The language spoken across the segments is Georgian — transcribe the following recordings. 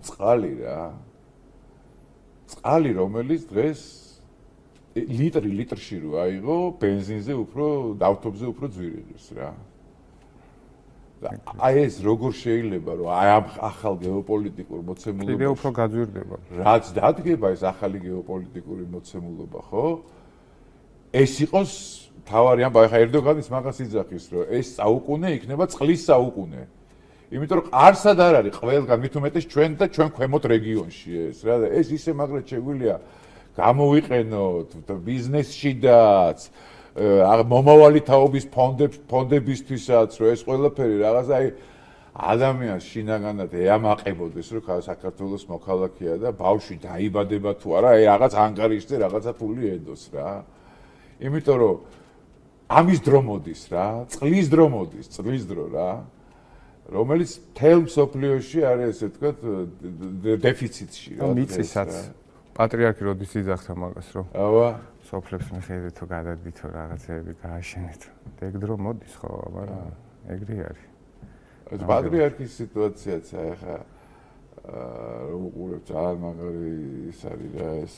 წყალი რა. წყალი რომელიც დღეს ლიტრში რო აიღო, ბენზინზე უფრო, ავტობზე უფრო ძვირიღებს რა. აი ეს როგორ შეიძლება რომ აი ამ ახალ გეოპოლიტიკურ მოცემულობაში კიდევ უფრო გაძვირდება. რაც დადგება ეს ახალი გეოპოლიტიკური მოცემულობა, ხო? ეს იყოს თავარი ამბავი, ხა ერდოგანის მაგას იძახის, რომ ეს საუკუნე იქნება წყლის საუკუნე. იმიტომ რომ ყარსად არ არის ყველგან, მით უმეტეს ჩვენ და ჩვენ ქვემოთ რეგიონში ეს რა და ეს ისე მაგრად შეგვიძლია გამოვიყენოთ ბიზნესშიდაც მომავალი თაობის ფონდებისთვისაც რომ ეს ყველაფერი რაღაც აი ადამიანს შინაგანად ეამაყებოდეს რომ საქართველოს მოქალაქეა და ბავშვი დაიბადება თუ არა აი რაღაც ანგარიშზე რაღაცა ფული ედოს რა იმიტომ რომ ამის დრო მოდის რა წყლის დრო მოდის წყლის დრო რა რომელიც თელ მსოფლიოში არის ესე ვთქვათ დეფიციტში რა მიწისაც პატრიარქი როდის იძახდა მაგას რომ აბა სოფლებს მიხედვითო გადადვითო რაღაცეები გააშენეთ. ეგ დრო მოდის ხო, მაგრამ ეგრე არის. ეს პატრიარქის სიტუაციაც ახლა რომ უყურებ ძალიან მაგარი ის არის რა ეს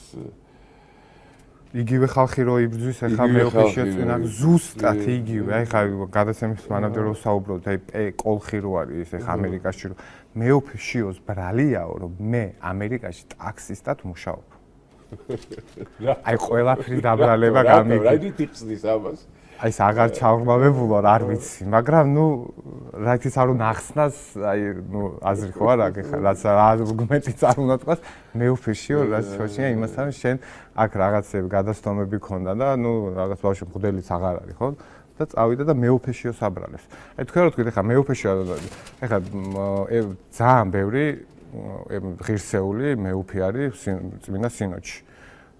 იგივე ხალხი რო იბრძვის ახლა მეოფეშია წინა ზუსტად იგივე. აი ხა გადაცემის მანამდე რო საუბრობთ, აი კოლხი რო არის ახლა ამერიკაში რო მეოფეშიოს ბრალიაო რომ მე ამერიკაში ტაქსისტად მუშაობ. აი ყველაფერი დაბრალება გამიგე. რა იტყვის ამას? აი ეს აღარ ჩავღმავებულა არ ვიცი, მაგრამ ნუ რა თქმა უნდა ნახსნას აი ნუ აზრი ხო არა ეხლა რაც არგუმენტი არ უნდა თქვას მეუფეშიო რაც შოშია იმასთან შენ აქ რაღაცები გადასტომები ქონდა და ნუ რაღაც ბავშვი მღვდელიც აღარ არის ხო და წავიდა და მეუფეშიოს აბრალებს. აი თქვენ რა თქვით ეხლა მეუფეშიო ეხლა ძალიან ბევრი ღირსეული მეუფე არის წმინდა სინოდში.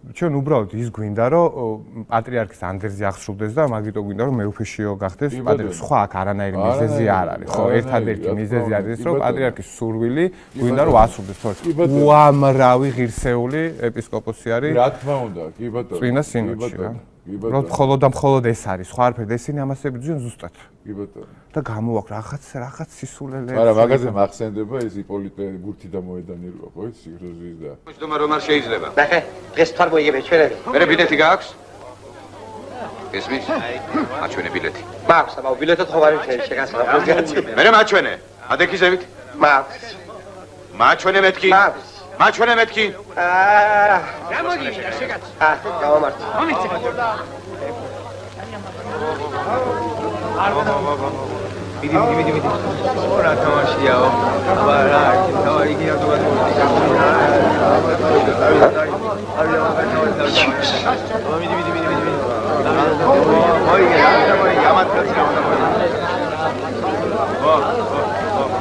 ჩვენ უბრალოდ ის გვინდა რომ პატრიარქის ანდერძი აღსრულდეს და მაგიტო გვინდა რომ მეუფეშიო გახდეს პატრიარქი. სხვა აქ არანაირი მიზეზი არ არის, ხო? ერთადერთი მიზეზი არის რომ პატრიარქის სურვილი გვინდა რომ ასრულდეს, თორე უამრავი ღირსეული ეპისკოპოსი არის. რა თქმა უნდა, კი ბატონო. წმინდა სინოდში რა. უბრალოდ მხოლოდ და მხოლოდ ეს არის, სხვა არაფერი და ესენი ამას ებრძვიან ზუსტად. კი ბატონო. და გამოვაქვს რაღაც სისულელე. არა, მაგაზე მახსენდება ეს იპოლიტე გურთი და მოედანი როა, ხო, სიგროზის და. მშვიდობა რომ არ შეიძლება. ნახე, დღეს თვარ მოიგებ ჩვენები. მერე ბილეთი გააქვს? ესმის? მაჩვენე ბილეთი. მაქვს, აბა ბილეთად ხო არ შეგასწავლე. მერე მაჩვენე. ადექიზებით? მაქვს. მაჩვენე მეთქი. მაქვს. მაჩვენე მეთქი. გამოგიჟდა შეგაც. გავამართე. მომიცე. მიდი. ორა თამაშიაო. აბა რა, თავი გია თუ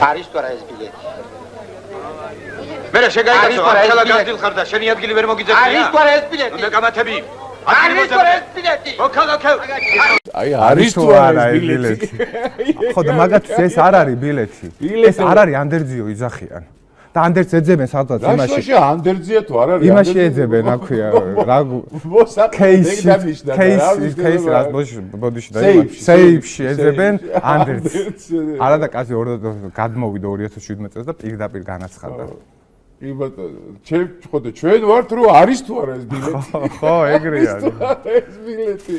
არის თუ არა ეს ბილეთი? მერე შეგაიგაცო, ახლა გაგდილ ხარ და შენი ადგილი ვერ მოგიძებია? არის თუ არა ეს ბილეთი? უნდა გამათები. არის თუ არა ეს ბილეთი? მოქალაქე. აი არის თუ არა ეს ბილეთი? ხო და მაგათთვის ეს არ არის ბილეთი. ეს არ არის ანდერძიო იძახიან. და ანდერც ეძებენ სადღაც იმაში. რაშოშა ანდერძია თუ არ არის? იმაში ეძებენ, აქვია რა кейს რა ბოდიში და იმაში. სეიფში ეძებენ ანდერც. არა და კაცი გადმოვიდა 2017 წელს და პირდაპირ განაცხადა. კი ბატონო, ჩვენ ვარ თუ არის თუ არა ეს ბილეთი? ხო, ეგრეა. ეს ბილეთი